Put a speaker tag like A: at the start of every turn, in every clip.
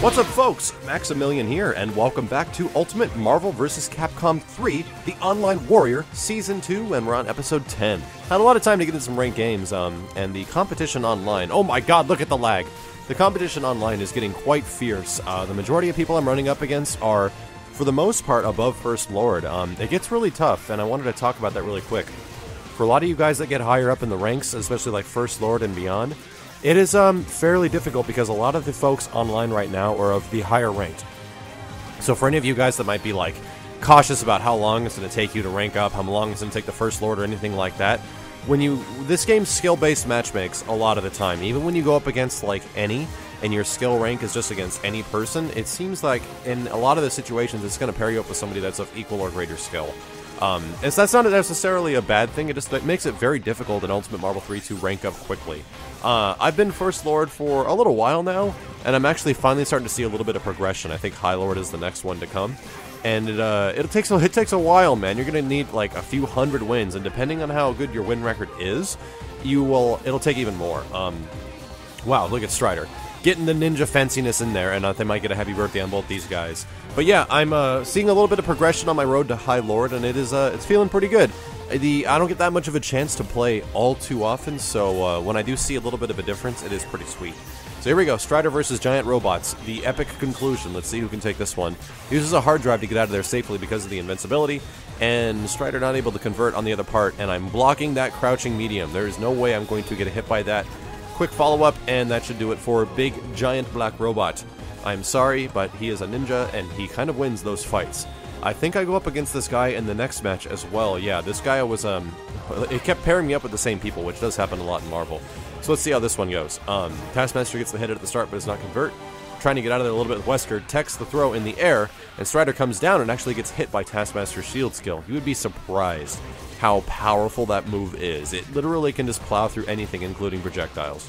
A: What's up, folks? Maximilian here, and welcome back to Ultimate Marvel vs. Capcom 3, The Online Warrior, Season 2, and we're on Episode 10. Had a lot of time to get in some ranked games, and the competition online... Oh my god, look at the lag! The competition online is getting quite fierce. The majority of people I'm running up against are, for the most part, above First Lord. It gets really tough, and I wanted to talk about that really quick. For a lot of you guys that get higher up in the ranks, especially like First Lord and beyond, it is fairly difficult because a lot of the folks online right now are of the higher ranked. So for any of you guys that might be like cautious about how long it's going to take you to rank up, how long it's going to take the First Lord or anything like that, this game's skill-based match makes a lot of the time. Even when you go up against like any, and your skill rank is just against any person, it seems like in a lot of the situations it's going to pair you up with somebody that's of equal or greater skill. That's not necessarily a bad thing, it makes it very difficult in Ultimate Marvel 3 to rank up quickly. I've been First Lord for a little while now, and I'm actually finally starting to see a little bit of progression. I think High Lord is the next one to come, and it takes a while, man. You're gonna need like a few hundred wins, and depending on how good your win record is, it'll take even more. Wow, look at Strider. Getting the ninja fanciness in there, and they might get a happy birthday on both these guys. But yeah, I'm seeing a little bit of progression on my road to High Lord, and it's feeling pretty good. I don't get that much of a chance to play all too often, so when I do see a little bit of a difference, it is pretty sweet. So here we go, Strider versus Giant Robots, the epic conclusion. Let's see who can take this one. He uses a hard drive to get out of there safely because of the invincibility, and Strider not able to convert on the other part, and I'm blocking that crouching medium. There is no way I'm going to get hit by that. Quick follow-up, and that should do it for Big Giant Black Robot. I'm sorry, but he is a ninja, and he kind of wins those fights. I think I go up against this guy in the next match as well. Yeah, this guy was, it kept pairing me up with the same people, which does happen a lot in Marvel. So let's see how this one goes. Taskmaster gets the hit at the start, but does not convert. Trying to get out of there a little bit with Wesker, techs the throw in the air, and Strider comes down and actually gets hit by Taskmaster's shield skill. You would be surprised how powerful that move is. It literally can just plow through anything, including projectiles.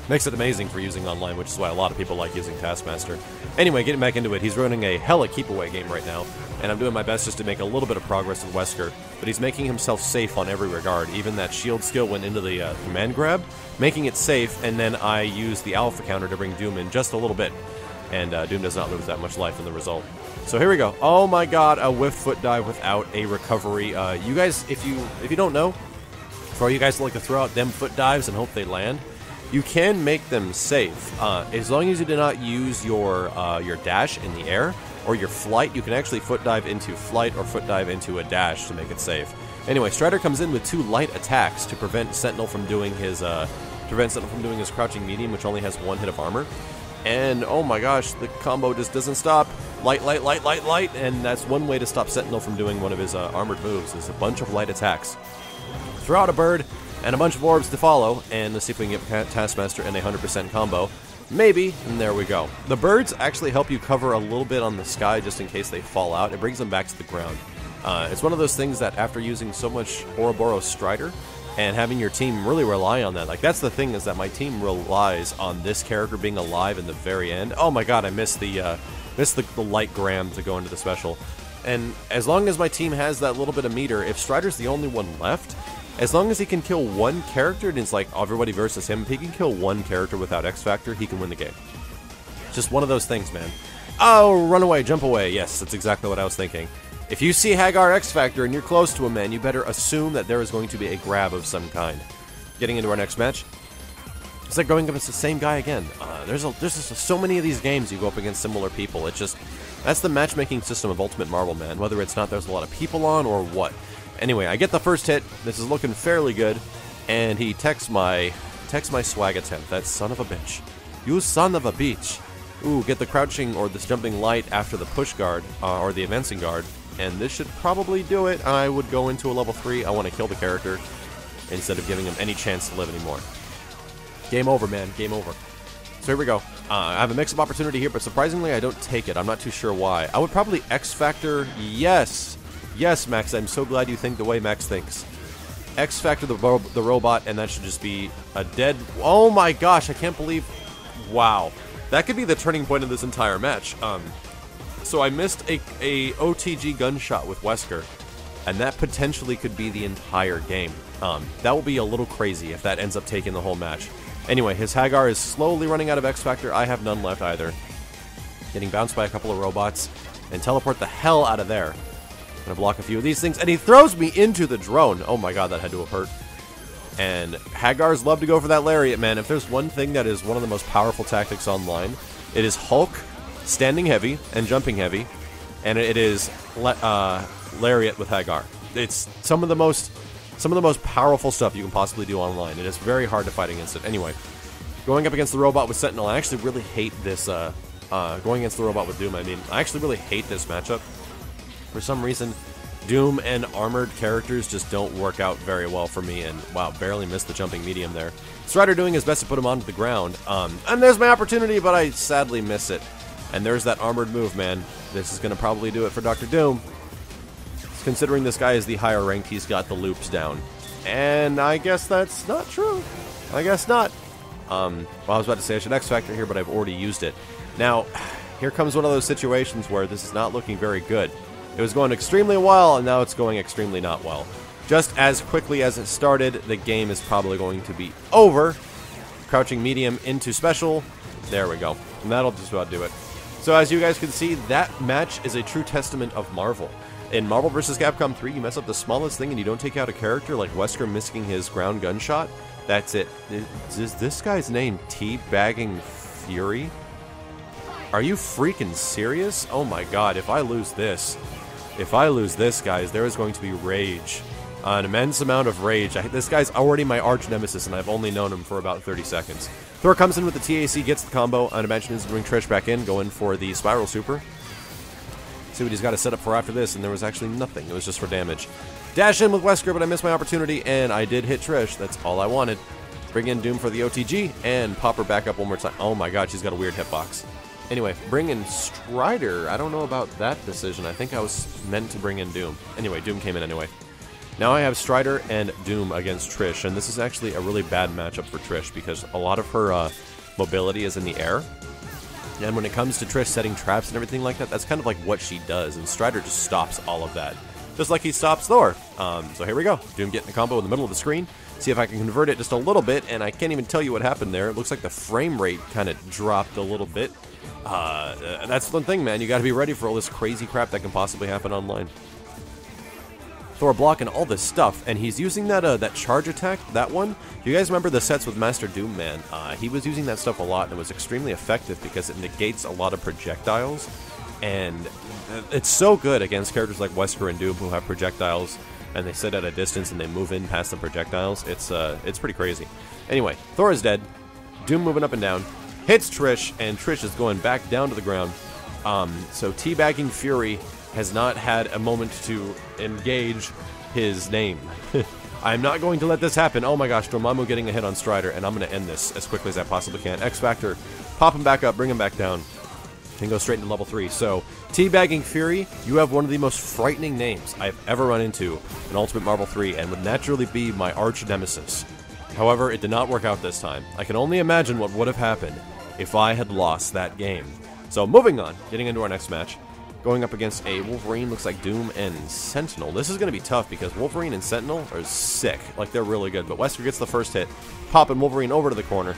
A: Makes it amazing for using online, which is why a lot of people like using Taskmaster. Anyway, getting back into it, he's running a hella keep-away game right now, and I'm doing my best just to make a little bit of progress with Wesker, but he's making himself safe on every regard. Even that shield skill went into the command grab, making it safe, and then I use the alpha counter to bring Doom in just a little bit, and Doom does not lose that much life in the result. So here we go. Oh my god, a whiff foot dive without a recovery. You guys, if you don't know, for all you guys that like to throw out them foot dives and hope they land, you can make them safe. As long as you do not use your dash in the air or your flight, you can actually foot dive into flight or foot dive into a dash to make it safe. Anyway, Strider comes in with 2 light attacks to prevent Sentinel from doing his crouching medium, which only has 1 hit of armor. And oh my gosh, the combo just doesn't stop. Light, light, light, light, light, and that's one way to stop Sentinel from doing one of his armored moves, is a bunch of light attacks. Throw out a bird, and a bunch of orbs to follow, and let's see if we can get Taskmaster in a 100% combo. Maybe, and there we go. The birds actually help you cover a little bit on the sky just in case they fall out. It brings them back to the ground. It's one of those things that after using so much Ouroboros Strider, and having your team really rely on that, like that's the thing, is that my team relies on this character being alive in the very end. Oh my god, I missed the light gram to go into the special. And as long as my team has that little bit of meter, if Strider's the only one left, as long as he can kill one character, and it's like everybody versus him, if he can kill one character without X Factor, he can win the game. Just one of those things, man. Oh, run away, jump away. Yes, that's exactly what I was thinking. If you see Hagar X Factor and you're close to him, man, you better assume that there is going to be a grab of some kind. Getting into our next match. It's like going up against the same guy again. There's just so many of these games you go up against similar people. It's just, that's the matchmaking system of Ultimate Marvel, man. Whether it's not there's a lot of people on or what. Anyway, I get the first hit. This is looking fairly good, and he texts my swag attempt. That son of a bitch. You son of a bitch. Ooh, get the crouching or this jumping light after the push guard, or the advancing guard, and this should probably do it. I would go into a level 3. I want to kill the character instead of giving him any chance to live anymore. Game over, man. Game over. So here we go. I have a mix of opportunity here, but surprisingly I don't take it. I'm not too sure why. I would probably X Factor. Yes. Yes, Max, I'm so glad you think the way Max thinks. X Factor the robot, and that should just be a dead... Oh my gosh, I can't believe... Wow. That could be the turning point of this entire match. So I missed a OTG gunshot with Wesker, and that potentially could be the entire game. That will be a little crazy if that ends up taking the whole match. Anyway, his Hagar is slowly running out of X Factor. I have none left either. Getting bounced by a couple of robots and teleport the hell out of there. Gonna block a few of these things, and he throws me into the drone. Oh my god, that had to have hurt. And Haggars love to go for that lariat, man. If there's one thing that is one of the most powerful tactics online, it is Hulk standing heavy and jumping heavy, and it is lariat with Haggar. It's some of the most powerful stuff you can possibly do online. It is very hard to fight against it. Anyway, going up against the robot with Sentinel, I actually really hate this. Going against the robot with Doom, I mean, I actually really hate this matchup. For some reason, Doom and armored characters just don't work out very well for me, and wow, barely missed the jumping medium there. Strider doing his best to put him onto the ground, and there's my opportunity, but I sadly miss it. And there's that armored move, man. This is going to probably do it for Dr. Doom. Considering this guy is the higher ranked, he's got the loops down. And I guess that's not true. I guess not. Well, I was about to say I should X Factor here, but I've already used it. Now, here comes one of those situations where this is not looking very good. It was going extremely well, and now it's going extremely not well. Just as quickly as it started, the game is probably going to be over. Crouching medium into special. There we go. And that'll just about do it. So as you guys can see, that match is a true testament of Marvel. In Marvel vs. Capcom 3, you mess up the smallest thing and you don't take out a character like Wesker missing his ground gunshot. That's it. Is this guy's name Teabagging Fury? Are you freaking serious? Oh my god, if I lose this, guys, there is going to be rage. An immense amount of rage. This guy's already my arch nemesis, and I've only known him for about 30 seconds. Thor comes in with the TAC, gets the combo. I'd imagine he's going to bring Trish back in, go in for the Spiral Super. See what he's got to set up for after this, and there was actually nothing. It was just for damage. Dash in with Wesker, but I missed my opportunity, and I did hit Trish. That's all I wanted. Bring in Doom for the OTG, and pop her back up one more time. Oh my god, she's got a weird hitbox. Anyway, bring in Strider. I don't know about that decision. I think I was meant to bring in Doom. Anyway, Doom came in anyway. Now I have Strider and Doom against Trish, and this is actually a really bad matchup for Trish because a lot of her mobility is in the air. And when it comes to Trish setting traps and everything like that, that's kind of like what she does, and Strider just stops all of that. Just like he stops Thor. So here we go. Doom getting a combo in the middle of the screen. See if I can convert it just a little bit, and I can't even tell you what happened there. It looks like the frame rate kind of dropped a little bit. That's the thing, man. You got to be ready for all this crazy crap that can possibly happen online. Thor blocking all this stuff, and he's using that that charge attack, that one. Do you guys remember the sets with Master Doom, man? He was using that stuff a lot, and it was extremely effective because it negates a lot of projectiles, and it's so good against characters like Wesker and Doom who have projectiles, and they sit at a distance and they move in past the projectiles. It's pretty crazy. Anyway, Thor is dead. Doom moving up and down. Hits Trish, and Trish is going back down to the ground. So Teabagging Fury has not had a moment to engage his name. I'm not going to let this happen. Oh my gosh, Dormammu getting a hit on Strider, and I'm going to end this as quickly as I possibly can. X Factor, pop him back up, bring him back down, and go straight into level 3. So, Teabagging Fury, you have one of the most frightening names I've ever run into in Ultimate Marvel 3, and would naturally be my arch nemesis. However, it did not work out this time. I can only imagine what would have happened if I had lost that game. So, moving on, getting into our next match. Going up against a Wolverine, looks like Doom and Sentinel. This is going to be tough because Wolverine and Sentinel are sick. Like, they're really good. But Wesker gets the first hit, popping Wolverine over to the corner.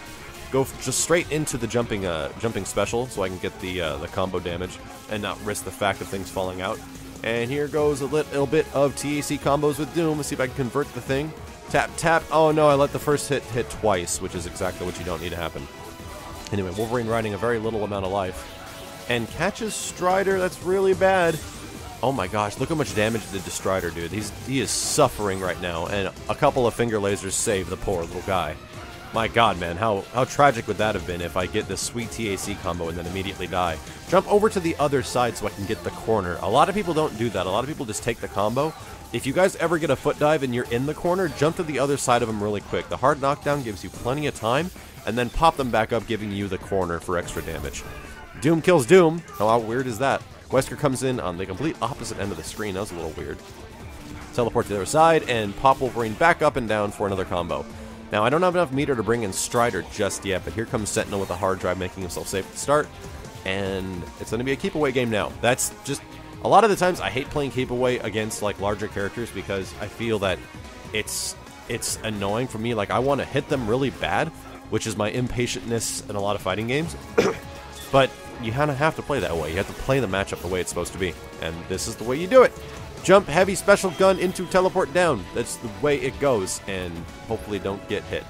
A: Go just straight into the jumping special so I can get the combo damage and not risk the fact of things falling out. And here goes a little bit of TAC combos with Doom. Let's see if I can convert the thing. Tap, tap. Oh no, I let the first hit twice, which is exactly what you don't need to happen. Anyway, Wolverine riding a very little amount of life. And catches Strider. That's really bad. Oh my gosh, look how much damage it did to Strider, dude. He is suffering right now, and a couple of finger lasers save the poor little guy. My god, man, how tragic would that have been if I get this sweet TAC combo and then immediately die. Jump over to the other side so I can get the corner. A lot of people don't do that. A lot of people just take the combo. If you guys ever get a foot dive and you're in the corner, jump to the other side of them really quick. The hard knockdown gives you plenty of time, and then pop them back up, giving you the corner for extra damage. Doom kills Doom. How weird is that? Wesker comes in on the complete opposite end of the screen. That was a little weird. Teleport to the other side and pop Wolverine back up and down for another combo. Now, I don't have enough meter to bring in Strider just yet, but here comes Sentinel with a hard drive, making himself safe to start. And it's going to be a keep away game now. That's just... A lot of the times, I hate playing keep away against, like, larger characters because I feel that it's annoying for me. Like, I want to hit them really bad, which is my impatientness in a lot of fighting games. But you kind of have to play that way. You have to play the matchup the way it's supposed to be. And this is the way you do it. Jump, heavy, special gun into teleport down. That's the way it goes. And hopefully don't get hit.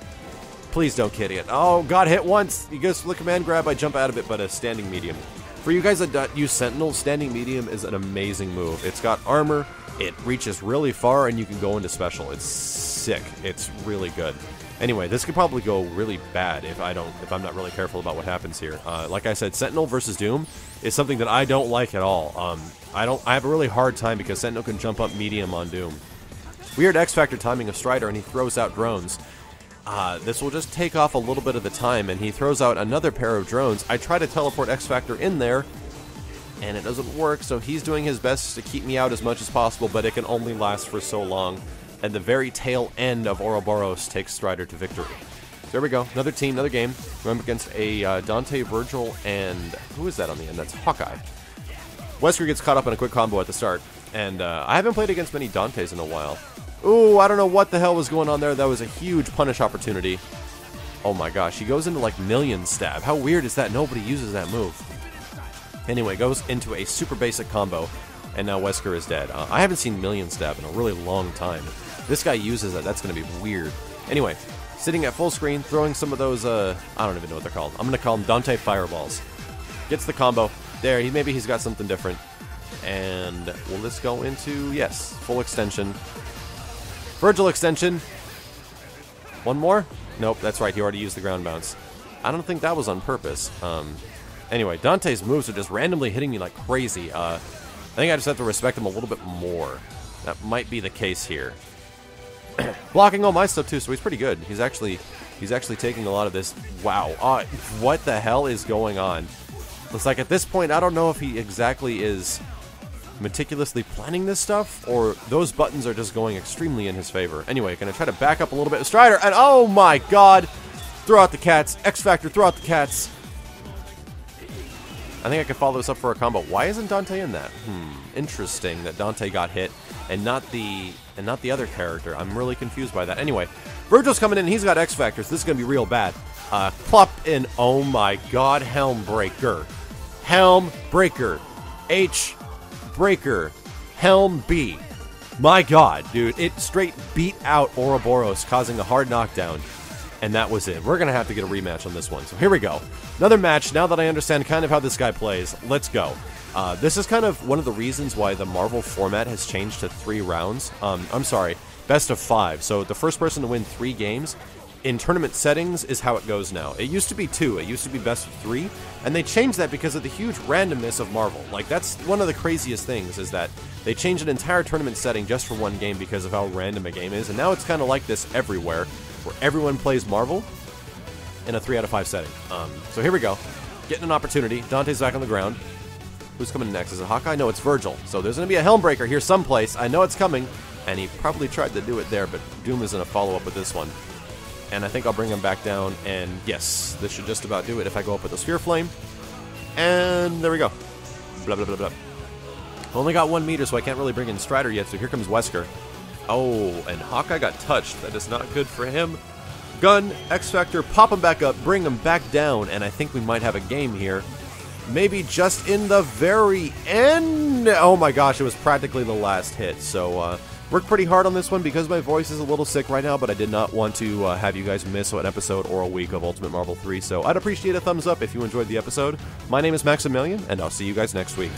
A: Please don't get hit. Oh, got hit once. You go for the command grab, I jump out of it, but a standing medium. For you guys that use Sentinel, standing medium is an amazing move. It's got armor, it reaches really far, and you can go into special. It's sick. It's really good. Anyway, this could probably go really bad if I'm not really careful about what happens here. Like I said, Sentinel versus Doom is something that I don't like at all. I have a really hard time because Sentinel can jump up medium on Doom. Weird X-Factor timing of Strider, and he throws out drones. This will just take off a little bit of the time, and he throws out another pair of drones. I try to teleport X-Factor in there, and it doesn't work, so he's doing his best to keep me out as much as possible, but it can only last for so long. And the very tail end of Ouroboros takes Strider to victory. So there we go. Another team, another game. We're up against a Dante, Virgil, and who is that on the end? That's Hawkeye. Wesker gets caught up in a quick combo at the start, and I haven't played against many Dantes in a while. Ooh, I don't know what the hell was going on there. That was a huge punish opportunity. Oh my gosh, he goes into like million stab. How weird is that? Nobody uses that move. Anyway, goes into a super basic combo, and now Wesker is dead. I haven't seen million stab in a really long time. This guy uses it. That's going to be weird. Anyway, sitting at full screen, throwing some of those, I don't even know what they're called. I'm going to call them Dante Fireballs. Gets the combo. There, maybe he's got something different. And will this go into, yes, full extension. Virgil extension. One more? Nope, that's right. He already used the ground bounce. I don't think that was on purpose. Anyway, Dante's moves are just randomly hitting me like crazy. I think I just have to respect him a little bit more. That might be the case here. Blocking all my stuff too, so he's pretty good. He's actually taking a lot of this. Wow. What the hell is going on? Looks like at this point, I don't know if he exactly is meticulously planning this stuff, or those buttons are just going extremely in his favor. Anyway, gonna try to back up a little bit. Strider, and oh my god! Throw out the cats. X-Factor, throw out the cats. I think I could follow this up for a combo. Why isn't Dante in that? Interesting that Dante got hit and not the other character. I'm really confused by that. Anyway, Virgil's coming in. He's got X-Factors. This is going to be real bad. Plop in. Oh my god. Helm Breaker. Helm Breaker. H Breaker. Helm B. My god, dude. It straight beat out Ouroboros, causing a hard knockdown. And that was it. We're going to have to get a rematch on this one. So here we go. Another match. Now that I understand kind of how this guy plays, let's go. This is kind of one of the reasons why the Marvel format has changed to 3 rounds. I'm sorry, best of 5. So the first person to win 3 games in tournament settings is how it goes now. It used to be 2. It used to be best of 3. And they changed that because of the huge randomness of Marvel. Like, that's one of the craziest things, is that they changed an entire tournament setting just for one game because of how random a game is. And now it's kind of like this everywhere, where everyone plays Marvel in a 3 out of 5 setting. So here we go. Getting an opportunity. Dante's back on the ground. Who's coming next? Is it Hawkeye? No, it's Virgil. So there's going to be a Helmbreaker here someplace. I know it's coming. And he probably tried to do it there, but Doom is going to follow up with this one. And I think I'll bring him back down. And yes, this should just about do it if I go up with the Sphere Flame. And there we go. Blah, blah, blah, blah. Only got 1 meter, so I can't really bring in Strider yet. So here comes Wesker. Oh, and Hawkeye got touched. That is not good for him. Gun, X-Factor, pop him back up, bring him back down, and I think we might have a game here. Maybe just in the very end. Oh my gosh, it was practically the last hit. So, worked pretty hard on this one because my voice is a little sick right now, but I did not want to have you guys miss an episode or a week of Ultimate Marvel 3, so I'd appreciate a thumbs up if you enjoyed the episode. My name is Maximilian, and I'll see you guys next week.